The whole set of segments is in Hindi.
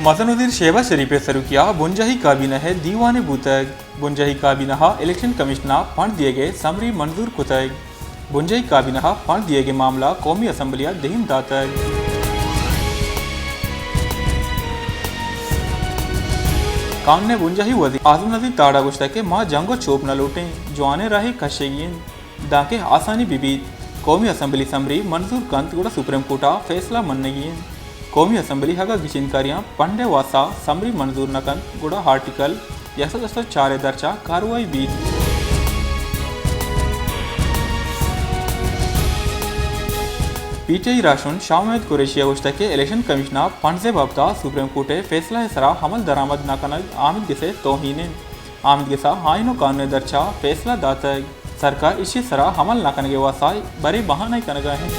मसनउद्दीन शहबाज शरीफे सरुकिया बुंजाही काबीना है दीवाने बूतग बुंजाही काबीना इलेक्शन कमिश्नर फंड दिए गए समरी मंजूर कुतग बुंजाही काबीना फंड दिए गए मामला कौमी असम्बलिया दहिम दातग कान ने बुंजाही वजी आजम नदी ताड़ा गुश्ता के माँ जंगो चोप न लूटें जवाने राहे कशेगिन दाके आसानी बीबी कौमी असम्बली समरी मंजूर कंत गुड़ा सुप्रीम कोर्टा फैसला मननगिन कौमी असम्बली हगा गिचिनकारियां पंडे वासा समरी मंजूर नकन गुड़ा आर्टिकल 4 दर्चा कार्रवाई बीत पीटीआई राशन शाह महमूद कुरैशिया गुश्ता के इलेक्शन कमिश्नर फंड से बाबता सुप्रीम कोर्टे फैसला सरा हमल दरामद नकन आमिद गिसे तोहीने आमिद गिसा आइनो कानून दर्चा फैसला दाता सरकार इसी सरा हमल नकन के वासा बड़े बहाना कनगा है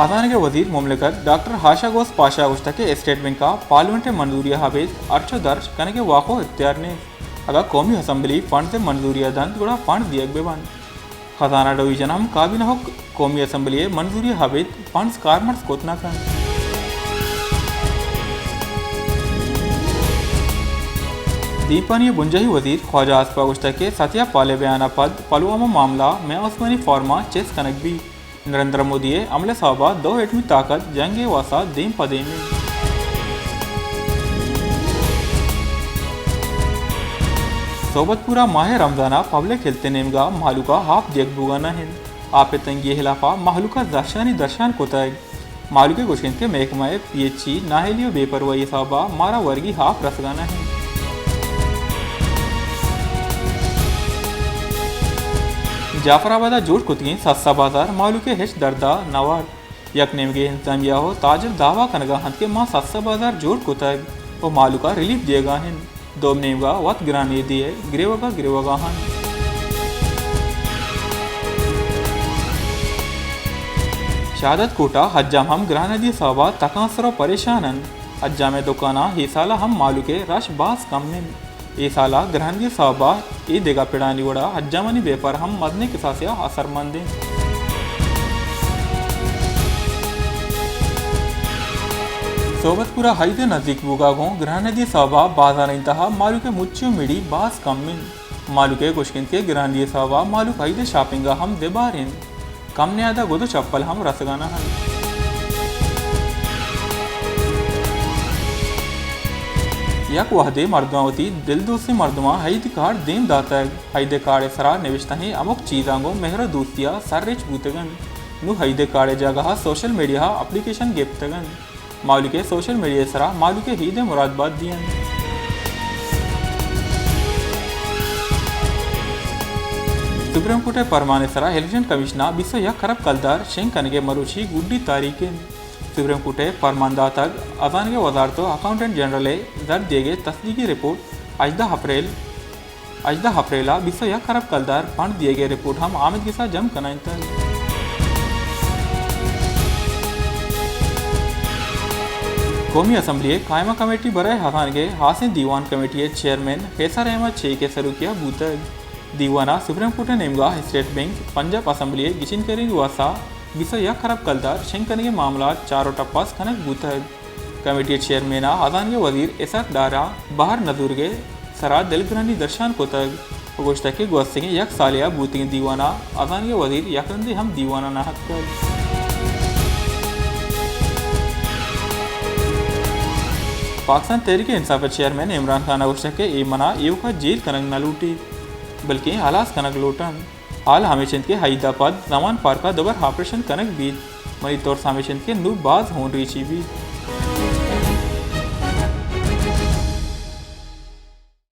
अदान के वजीर मुमलिकत डॉक्टर हाशा गोस पाशा गुश्ता के स्टेटमेंट का पार्लियामेंट मंजूरी हाबिज अर्चो दर्ज करने के वाको इख्तियार ने अगर कौमी असम्बली फंड से मंजूरिया दंत गुड़ा फंड दिया बेबन खजाना डिवीजन हम काबिना हो कौमी असम्बली मंजूरी हाबिज फंड्स कारमर्स कोतना कर दीपानी बुंजाही वजीर ख्वाजा आसफा गुश्ता के सत्या पाले बयाना पद पुलवामा मामला में उस्मानी फॉर्मा चेस कनक भी नरेंद्र मोदी अमले साहबा 2 एटमी ताकत जंगे वासा देम पदे में सोबतपुरा माह रमजाना पब्लिक हेल्थ नेमगा मालूका हाफ देख बुगाना है आपे तंगी हिलाफा मालूका दर्शानी दर्शान कोतग मालूके गुशकिन के महकमा पीएचई नाहेलियो बेपरवाही साहबा मारा वर्गी हाफ रसगाना है जाफराबाद जोड़ कुतगी सस्ता बाजार मालू के हेच दर्दा नवार यक नेमगे इंतजामिया हो ताजर दावा कनगा हंत के माँ सस्ता बाजार जोड़ कुतग वो मालू का रिलीफ दिएगा हन दो नेमगा वत गिरानी दिए गिरेवगा हन शहादत कोटा हज्जाम हम ग्रानदी साहबा तकासरो परेशानन हज्जाम दुकाना ही साला हम मालू के रश बास कम ने ये साला ग्रहणगी साहबा ये देगा पिड़ानी वड़ा हज्जामनी बेपर हम मदने के साथ असरमंद सोबतपुरा हाईदे नजदीक बुगागों ग्रहणदी साहबा बाजार इंतहा मालू के मुच्चियों मिड़ी बास कमिन मालू के गुशकिन के ग्रहणदी साहबा मालू हाईदे शॉपिंगा हम देबारिन कम ने आधा गोदो चप्पल हम रसगाना हन यक वहदे मर्दमावती दिल दोस्ती मर्दमा हईद कार्ड देम दाता हईदे कार्ड सरा निविष्टा ही अमुक चीजांगो मेहरा दोस्तिया सर्रेच बूतगन नु हईदे कार्ड जगह सोशल मीडिया एप्लीकेशन गेप्तगन मालू के सोशल मीडिया सरा मालू के हीदे मुरादबाद दियन सुप्रीम कोर्ट परमाने सरा इलेक्शन कमिश्नर बिसो यक खरब कलदार शेंग कनगे मरुची गुड्डी तारीखें सुप्रीम कोर्ट फरमानदा तक अजान के वजारत अकाउंटेंट जनरल दर्ज दिए गए तस्दीकी रिपोर्ट अजदा हफ्रेला बिसो यक खरब कलदार फंड दिए गए रिपोर्ट हम आमिद के साथ जम कनाइन तक कौमी असम्बली कायमा कमेटी बरए हसान के हासिन दीवान कमेटी चेयरमैन फैसर अहमद शेख के सरुकिया बूतग दीवाना सुप्रीम कोर्ट नेमगा स्टेट बैंक पंजाब असम्बली गिचिन करेंगे वासा बिसा यक खरब कलदार शेंकन के मामला चारों टप्पास खनक बूतग कमेटी चेयरमैन आजान के वजीर इसाक दारा बाहर नजूर के सरा दिलग्रानी दर्शान कोतग गोश्ता के गोस्ते के यक सालिया बूतिंग दीवाना आजान के वजीर यकंदे हम दीवाना नाहक कर पाकिस्तान तहरीक इंसाफ चेयरमैन इमरान खान गोश्ता के मना एव का जेल कनक न लूटी बल्कि हलास कनक लूटन हाल हमेशा के हैदराबाद जमान पार का दोबार ऑपरेशन कनक बीत मई तौर हमेशा के नूबाज हों रीची भी